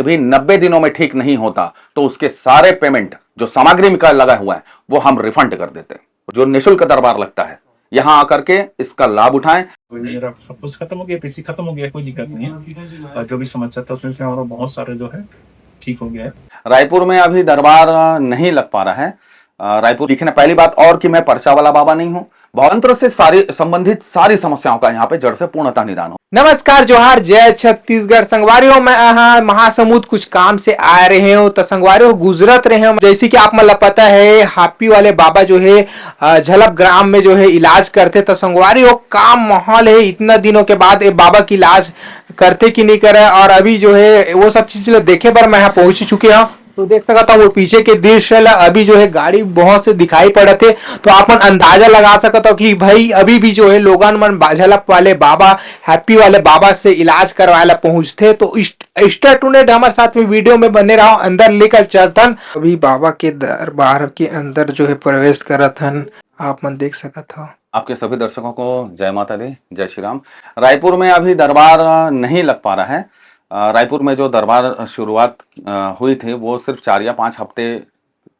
भी 90 दिनों में ठीक नहीं होता तो उसके सारे पेमेंट जो सामग्री का लगा हुआ है वो हम रिफंड कर देते हैं। जो निःशुल्क दरबार लगता है, यहां आकर के इसका लाभ उठाएं। मेरा सब कुछ खत्म हो गया, पीसी खत्म हो गया, कोई दिक्कत नहीं है। और जो भी समस्या था उसमें से हमारा बहुत सारे जो है ठीक हो गया है। रायपुर में अभी दरबार नहीं लग पा रहा है। रायपुर लिखना पहली बात, और कि मैं पर्चा वाला बाबा नहीं हूं। भावांतर से सारी संबंधित सारी समस्याओं का यहाँ पे जड़ से पूर्णतः निदान हो। नमस्कार, जोहार, जय छत्तीसगढ़। संगवारियों में महासमुद कुछ काम से आ रहे हो तो संगवारियों गुजरत रहे हो। जैसे कि आप मतलब पता है हापी वाले बाबा जो है झलप ग्राम में जो है इलाज करते, तो संगवारियों काम माहौल है। इतना दिनों के बाद ये बाबा की इलाज करते कि नहीं करे, और अभी जो है वो सब चीज देखे पर मैं यहाँ पहुंच चुके हूँ। तो देख सकता हूँ वो पीछे के दृश्य अभी जो है गाड़ी बहुत से दिखाई पड़े थे, तो आप अंदाजा लगा सकता हो कि भाई अभी भी जो है लोगन मन झलप वाले बाबा, हैप्पी वाले बाबा से इलाज करवाए पहुंचते। तो स्टे ट्यून्ड हमारे साथ में वीडियो में बने रहो, अंदर लेकर चलतन। अभी बाबा के दरबार के अंदर जो है प्रवेश करत हन, आप मन देख सकत हो। आपके सभी दर्शकों को जय माता दी, जय श्री राम। रायपुर में अभी दरबार नहीं लग पा रहा है। रायपुर में जो दरबार शुरुआत हुई थी वो सिर्फ 4 या 5 हफ्ते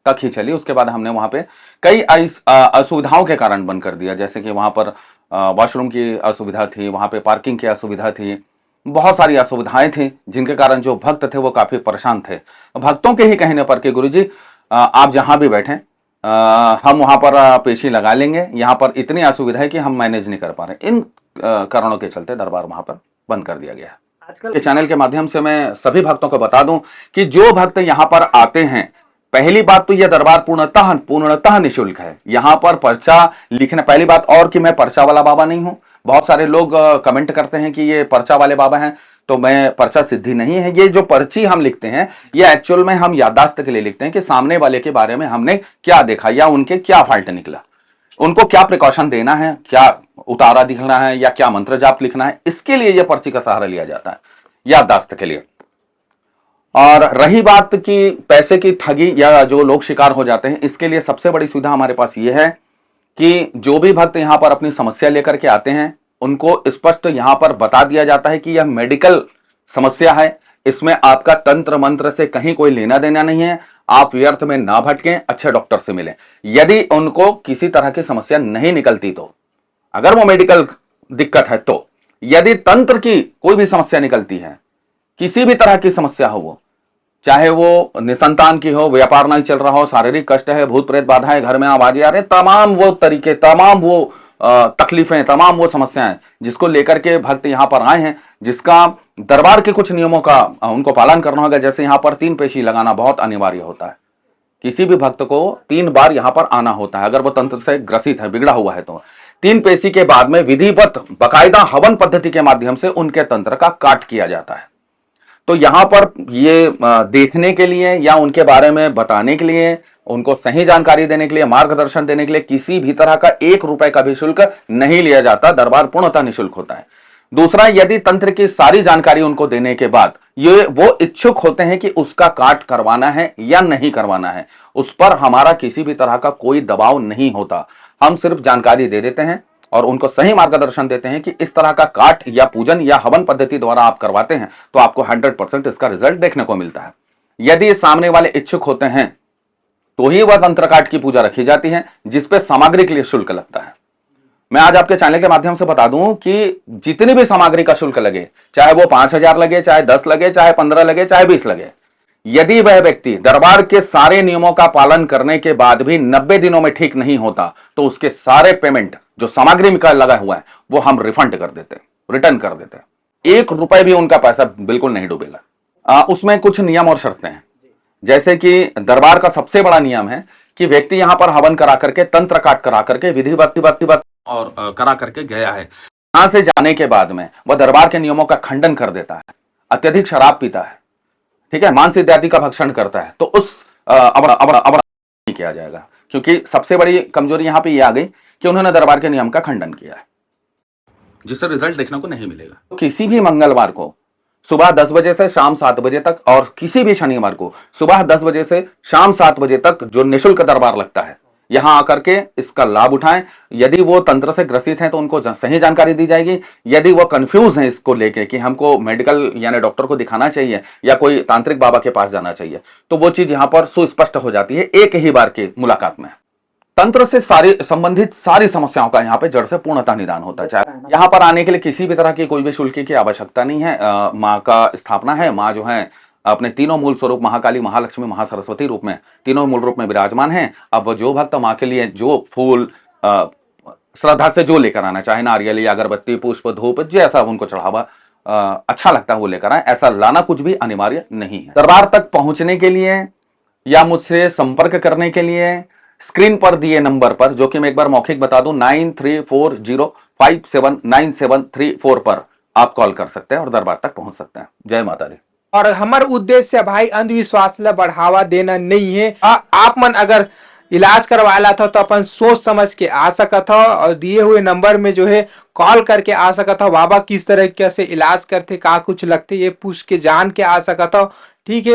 तक ही चली। उसके बाद हमने वहां पे कई असुविधाओं के कारण बंद कर दिया। जैसे कि वहां पर वॉशरूम की असुविधा थी, वहां पे पार्किंग की असुविधा थी, बहुत सारी असुविधाएं थी जिनके कारण जो भक्त थे वो काफी परेशान थे। भक्तों के ही कहने पर कि गुरुजी आप जहां भी बैठे हम वहां पर पेशी लगा लेंगे, यहाँ पर इतनी असुविधा है कि हम मैनेज नहीं कर पा रहे। इन कारणों के चलते दरबार वहां पर बंद कर दिया गया। आजकल के चैनल के माध्यम से मैं सभी भक्तों को बता दूं कि जो भक्त यहाँ पर आते हैं, पहली बात तो यह दरबार पूर्णतः निःशुल्क है। यहाँ पर पर्चा लिखना पहली बात, और कि मैं पर्चा वाला बाबा नहीं हूं। बहुत सारे लोग कमेंट करते हैं कि ये पर्चा वाले बाबा हैं, तो मैं पर्चा सिद्धि नहीं है। ये जो पर्ची हम लिखते हैं ये एक्चुअल में हम याददाश्त के लिए लिखते हैं कि सामने वाले के बारे में हमने क्या देखा या उनके क्या फॉल्ट निकला, उनको क्या प्रिकॉशन देना है, क्या उतारा दिखना है या क्या मंत्र जाप लिखना है, इसके लिए यह पर्ची का सहारा लिया जाता है याददाश्त के लिए। और रही बात कि पैसे की ठगी या जो लोग शिकार हो जाते हैं, इसके लिए सबसे बड़ी सुविधा हमारे पास यह है कि जो भी भक्त यहां पर अपनी समस्या लेकर के आते हैं उनको स्पष्ट यहां पर बता दिया जाता है कि यह मेडिकल समस्या है, इसमें आपका तंत्र मंत्र से कहीं कोई लेना देना नहीं है। आप व्यर्थ में ना भटकें, अच्छे डॉक्टर से मिलें। यदि उनको किसी तरह की समस्या नहीं निकलती तो, अगर वो मेडिकल दिक्कत है तो, यदि तंत्र की कोई भी समस्या निकलती है, किसी भी तरह की समस्या हो, वो चाहे वो निसंतान की हो, व्यापार नहीं चल रहा हो, शारीरिक कष्ट है, भूत प्रेत बाधा है, घर में आवाजें आ रहे, तमाम वो तरीके, तमाम वो तकलीफें, तमाम वो समस्याएं जिसको लेकर के भक्त यहां पर आए हैं, जिसका दरबार के कुछ नियमों का उनको पालन करना होगा। जैसे यहां पर 3 पेशी लगाना बहुत अनिवार्य होता है। किसी भी भक्त को 3 बार यहां पर आना होता है अगर वो तंत्र से ग्रसित है, बिगड़ा हुआ है तो। 3 पेशी के बाद में विधिवत बाकायदा हवन पद्धति के माध्यम से उनके तंत्र का काट किया जाता है। तो यहां पर ये देखने के लिए या उनके बारे में बताने के लिए, उनको सही जानकारी देने के लिए, मार्गदर्शन देने के लिए किसी भी तरह का 1 रुपए का भी शुल्क नहीं लिया जाता। दरबार पूर्णतः निःशुल्क होता है। दूसरा, यदि तंत्र की सारी जानकारी उनको देने के बाद ये वो इच्छुक होते हैं कि उसका काट करवाना है या नहीं करवाना है, उस पर हमारा किसी भी तरह का कोई दबाव नहीं होता। हम सिर्फ जानकारी दे देते हैं और उनको सही मार्गदर्शन देते हैं कि इस तरह का काट या पूजन या हवन पद्धति द्वारा आप करवाते हैं तो आपको 100% इसका रिजल्ट देखने को मिलता है। यदि सामने वाले इच्छुक होते हैं तो ही वह तंत्र काट की पूजा रखी जाती है, जिसपे सामग्री के लिए शुल्क लगता है। मैं आज आपके चैनल के माध्यम से बता दूं कि जितनी भी सामग्री का शुल्क लगे, चाहे वो 5,000 लगे, चाहे 10 लगे, चाहे 15 लगे, चाहे 20 लगे, यदि वह व्यक्ति दरबार के सारे नियमों का पालन करने के बाद भी 90 दिनों में ठीक नहीं होता तो उसके सारे पेमेंट जो सामग्री का लगा हुआ है वो हम रिफंड कर देते, रिटर्न कर देते। 1 रुपए भी उनका पैसा बिल्कुल नहीं डूबेगा। उसमें कुछ नियम और शर्तें हैं। जैसे कि दरबार का सबसे बड़ा नियम है कि व्यक्ति यहां पर हवन करा करके, तंत्र काट करा करके, विधिवत और करा करके गया है, यहां से जाने के बाद में वह दरबार के नियमों का खंडन कर देता है, अत्यधिक शराब पीता है, ठीक है, मांस इत्यादि का भक्षण करता है, तो उस अबड़ नहीं किया जाएगा। क्योंकि सबसे बड़ी कमजोरी यहां पे ये आ गई कि उन्होंने दरबार के नियम का खंडन किया है, जिससे रिजल्ट देखने को नहीं मिलेगा। तो किसी भी मंगलवार को सुबह 10 बजे से शाम 7 बजे तक और किसी भी शनिवार को सुबह 10 बजे से शाम 7 बजे तक जो निःशुल्क दरबार लगता है, यहाँ आकर के इसका लाभ उठाएं। यदि वो तंत्र से ग्रसित हैं तो उनको सही जानकारी दी जाएगी। यदि वो कंफ्यूज हैं इसको लेके कि हमको मेडिकल यानी डॉक्टर को दिखाना चाहिए या कोई तांत्रिक बाबा के पास जाना चाहिए, तो वो चीज यहाँ पर सुस्पष्ट हो जाती है एक ही बार की मुलाकात में। तंत्र से संबंधित सारी समस्याओं का यहाँ पे जड़ से पूर्णतः निदान होता है। चाहे यहाँ पर आने के लिए किसी भी तरह की कोई भी शुल्क की आवश्यकता नहीं है। माँ का स्थापना है। माँ जो है अपने तीनों मूल स्वरूप महाकाली, महालक्ष्मी, महासरस्वती रूप में तीनों मूल रूप में विराजमान हैं। अब जो भक्त माँ के लिए जो फूल श्रद्धा से जो लेकर आना चाहे, नारियल या अगरबत्ती, पुष्प, धूप, जैसा उनको चढ़ावा अच्छा लगता है वो लेकर आए। ऐसा लाना कुछ भी अनिवार्य नहीं है। दरबार तक पहुंचने के लिए या मुझसे संपर्क करने के लिए स्क्रीन पर दिए नंबर पर, जो कि मैं एक बार मौखिक बता दूं, 9340579734 पर आप कॉल कर सकते हैं और दरबार तक पहुंच सकते हैं। जय माता दी। और हमार उद्देश्य भाई अंधविश्वास ला बढ़ावा देना नहीं है। आप मन अगर इलाज करवाला था तो अपन सोच समझ के आ सकत हो और दिए हुए नंबर में जो है कॉल करके आ सकत हो। बाबा किस तरह से इलाज करते, का कुछ लगते, ये पूछ के जान के आ सकत हो। ठीक है।